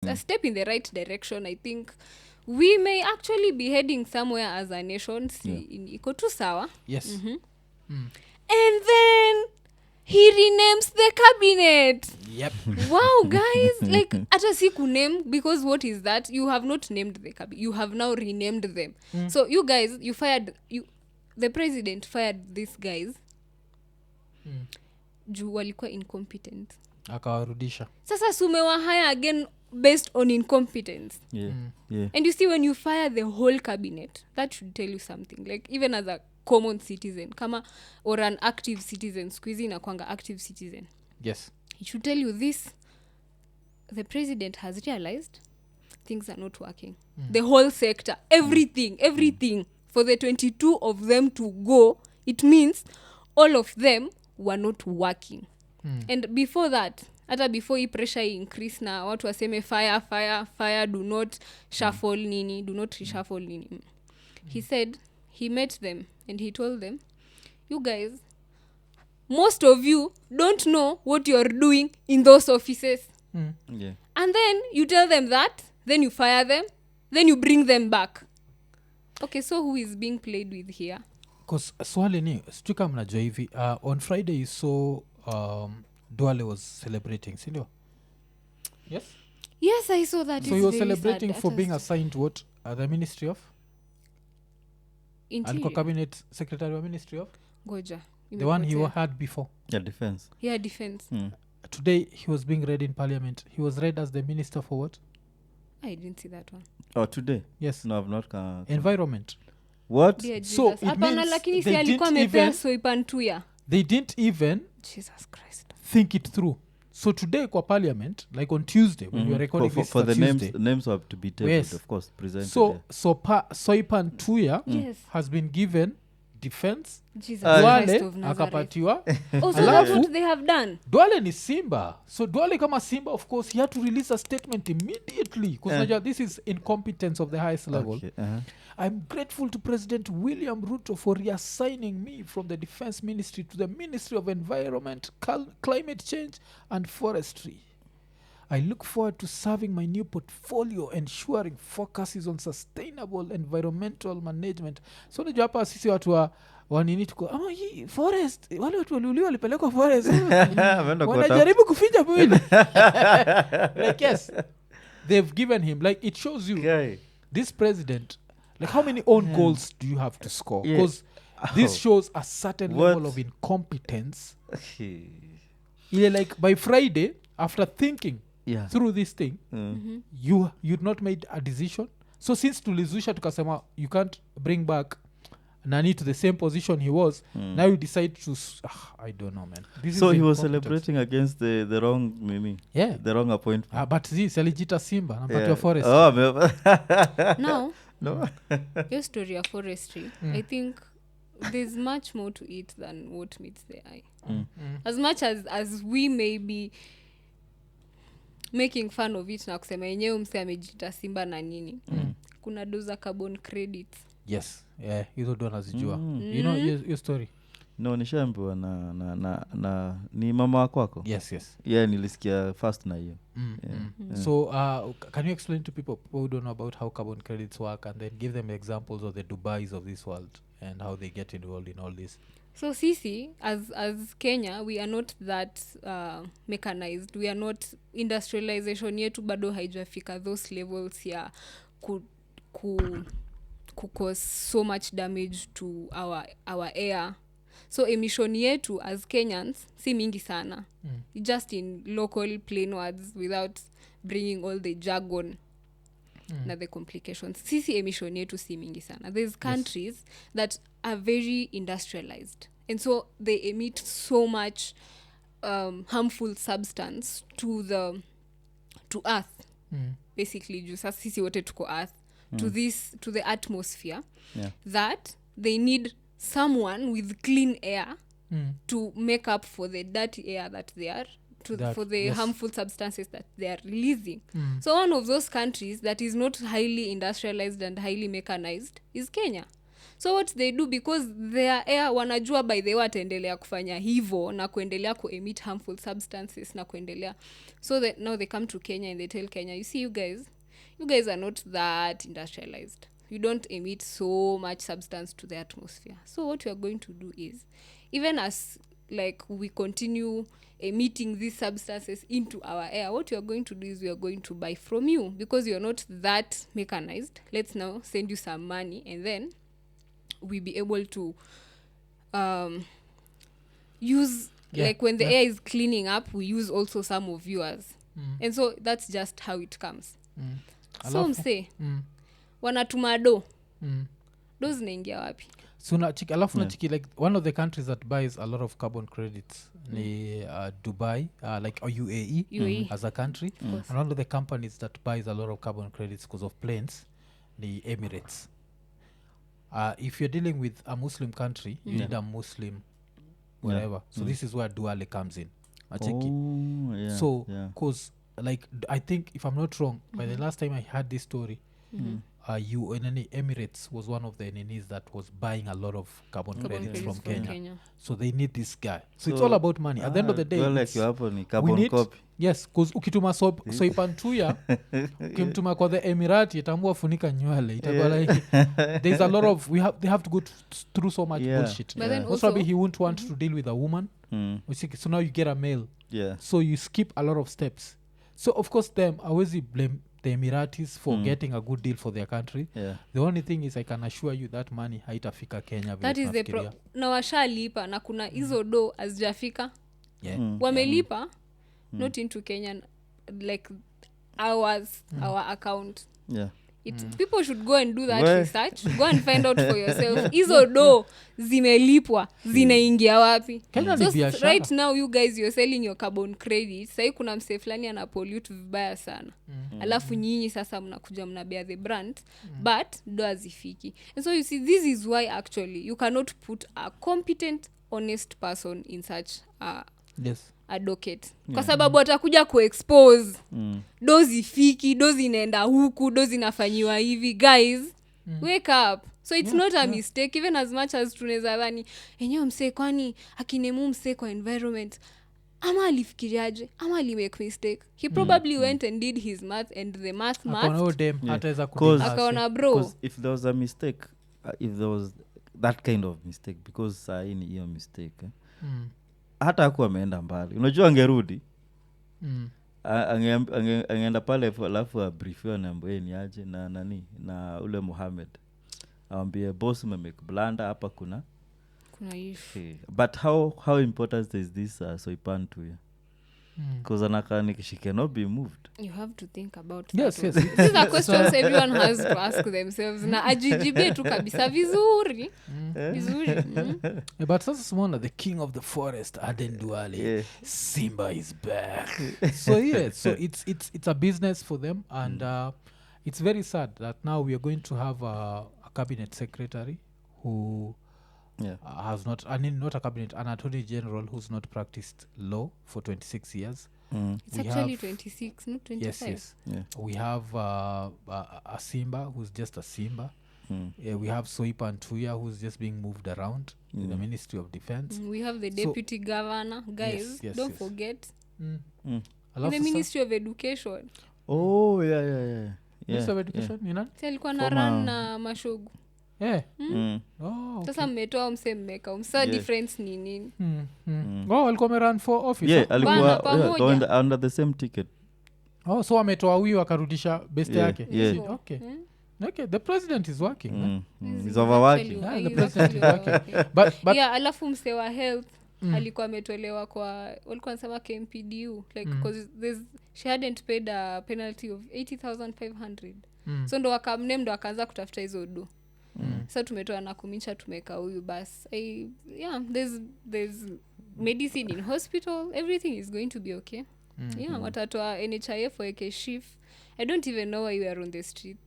a step in the right direction. I think we may actually be heading somewhere as a nation. Iko tu sawa. Yes. And then he renames the cabinet. Yep. Wow, guys, like hata si kuname, because what is that? You have not named the cabinet, you have now renamed them. So you guys, the president fired these guys juu walikuwa incompetent. Akawarudisha. Sasa sumewa hire again based on incompetence. Yeah. And you see, when you fire the whole cabinet, that should tell you something. Like, even as a common citizen kama or an active citizen, squeezy inakwanga active citizen, Yes. it should tell you this: the president has realized things are not working. The whole sector, everything for the 22 of them to go, it means all of them were not working. And before that, hata before hii pressure increase na watu waseme fire, do not shuffle nini, do not reshuffle nini, he said he met them and he told them, you guys, most of you don't know what you're doing in those offices. Yeah. And then you tell them that, then you fire them, then you bring them back. Okay, so who is being played with here? Because swali ni sijui kama mnajua hivi on Friday you saw Duale was celebrating, sindio? Yes, I saw that. So he was celebrating for being assigned what the ministry of alikuwa cabinet secretary wa ministry of Goja. the one he had before. Yeah, defense. Yeah, defense. Today he was being read in parliament. He was read as the minister for what? I didn't see that one. Oh, today? Yes. No, I've not. Environment. What? Dear So Jesus. it Hapana, means lakini they si alikuwa didn't amepea even- soipantuya. They didn't even Jesus Christ. think it through. So today kwa parliament, like on Tuesday when we were recording this for on the Tuesday, names have to be tabled, Yes. of course, presented. so Soipan Tuya Yes. has been given defense. Jesus Duale Christ of Nazareth. akapatiwa. Oh, so that's Alafu- what they have done. Duale ni Simba. So Duale kama Simba, of course, he had to release a statement immediately because this is incompetence of the highest level. Okay, I'm grateful to President William Ruto for reassigning me from the Defense Ministry to the Ministry of Environment, Climate Change and Forestry. I look forward to serving my new portfolio, ensuring focus is on sustainable environmental management. So unajua hapa sisi watu wanini tuko hii forest, wale watu waliuliwa walipelekwa forest. Wanajaribu kuficha mwili. Like yes, they've given him, like it shows you this president, like how many own goals do you have to score? Yeah. Because this shows a certain What? level of incompetence. Like by Friday, after thinking Yeah. through this thing, you'd not made a decision. So since tulizusha tukasema you can't bring back Nani to the same position he was, now you decide to I don't know, man. This So is he was incompetence. celebrating against the wrong Nini, Yeah. the wrong appointment. But this alijita Simba napatiwa Yeah. forest. Oh, Now, no. your story of forestry, I think there's much more to it than what meets the eye. As much as we may be making fun of it na kusema yenyewe mse amejita Simba na nini, kuna doza carbon credits. Yes. Yeah, hizo ndo nazijua. You know your story? No, nishaambiwa na ni mama wako wako. Yes. Yeah, nilisikia first na hiyo. So can you explain to people who don't know about how carbon credits work, and then give them examples of the Dubais of this world and how they get involved in all this? So sisi as Kenya, we are not that mechanized. We are not, industrialization yetu bado haijafika those levels ya cause so much damage to our air. So emission yetu as Kenyans si mingi sana. Just in local plain words, without bringing all the jargon na the complications. Sisi emission yetu si mingi sana. There's countries that are very industrialized, and so they emit so much harmful substance to earth. Basically juu sasa sisi wote tuko earth, to the atmosphere, that they need someone with clean air to make up for the dirty air that they are for the harmful substances that they are releasing. So one of those countries that is not highly industrialized and highly mechanized is Kenya. So what they do, because their air wanajua by the way wataendelea kufanya hivo na kuendelea kuemit harmful substances na kuendelea, so that now they come to Kenya and they tell Kenya, you see, you guys are not that industrialized, you don't emit so much substance to the atmosphere, so what we are going to do is, even as like we continue emitting these substances into our air, what we are going to do is we are going to buy from you, because you're not that mechanized. Let's now send you some money, and then we be able to use like when the air is cleaning up, we use also some of yours. And so that's just how it comes. So mse wanatuma do zinaingia wapi? So alafu nachiki like one of the countries that buys a lot of carbon credits ni Dubai, like UAE as a country, and one of the companies that buys a lot of carbon credits because of planes ni Emirates. If you're dealing with a Muslim country, you need a Muslim wherever. So this is where Duale comes in. So because like I think if I'm not wrong, by the last time I heard this story, Emirates was one of the Ninis that was buying a lot of carbon credits from Kenya. So they need this guy. So it's all about money. At the end of the day, like you have on carbon need, copy. Yes, because ukituma soipantuya ukimtuma kwa the Emirati itambua funika nywele itakuwa like there's a lot of they have to go through so much bullshit. But then also probably he won't want to deal with a woman. So now you get a male. So you skip a lot of steps. So of course them awezi blame the Emiratis for getting a good deal for their country. The only thing is I can assure you that money haitafika Kenya. That is the na washalipa na kuna hizo do azijafika. Wamelipa not into Kenya, like our account. People should go and do that research. Go and find out for yourself. Hizo do zimelipwa zinaingia wapi? So right now you guys, you're selling your carbon credits. Sai kuna mse fulani ana pollute vibaya sana. Alafu nyinyi sasa mnakuja mnabea the brand, but do azifiki. And so you see, this is why actually you cannot put a competent, honest person in such a docket. Kwa sababu atakuja kuexpose dozi fiki, dozi inaenda huku, dozi inafanyiwa hivi. Guys, wake up. So it's not a mistake, even as much as tunaweza dhani enyewe mse kwani akinemu mse kwa environment ama alifikiriaje ama alimake mistake. He probably went and did his math, and the math akaona bro, if there was a mistake, if there was that kind of mistake, because saini hiyo mistake hata hakuwa ameenda mbali, unajua angerudi angeenda pale alafu abriefiwa na mbweni aje na nani na ule Mohamed awambie boss umemake blunder hapa kuna issue. But how important is this soipan to you? Because anaka she cannot be moved. You have to think about yes. These are questions everyone has to ask themselves. Na ajijibie tu kabisa vizuri. But sasa Simona, the king of the forest, Aden Duale, Simba is back. So it's a business for them, and it's very sad that now we are going to have a cabinet secretary who has not a cabinet, an attorney general who's not practiced law for 26 years. It's actually 26, not 25. Yes. We have a Simba who's just a Simba. We have Soipa Ntuya who's just being moved around in the Ministry of Defense. We have the deputy governor. Guys, don't forget. In the Ministry of Education. Oh, yeah. Ministry of Education, you know? Alikuwa na run na Mashogu. Sasa mmetoa mse mmeka umsa difference ni nini? Alikuwa amerun for office. Alikuwa under the same ticket. So wametoa huyu akarudisha best yake. Okay, the president is working. He's overworking. The president is working. But alafu mse wa health alikuwa ametolewa kwa walikuwa nasema KMPDU, like because she hadn't paid a penalty of 80,500. So ndo wakamname, ndo akaanza kutafuta hizo do. So tumetoa na kumicha tumeka huyu bas. There's medicine in hospital, everything is going to be okay. Watatoa NHIF weke shift. I don't even know why we are on the street.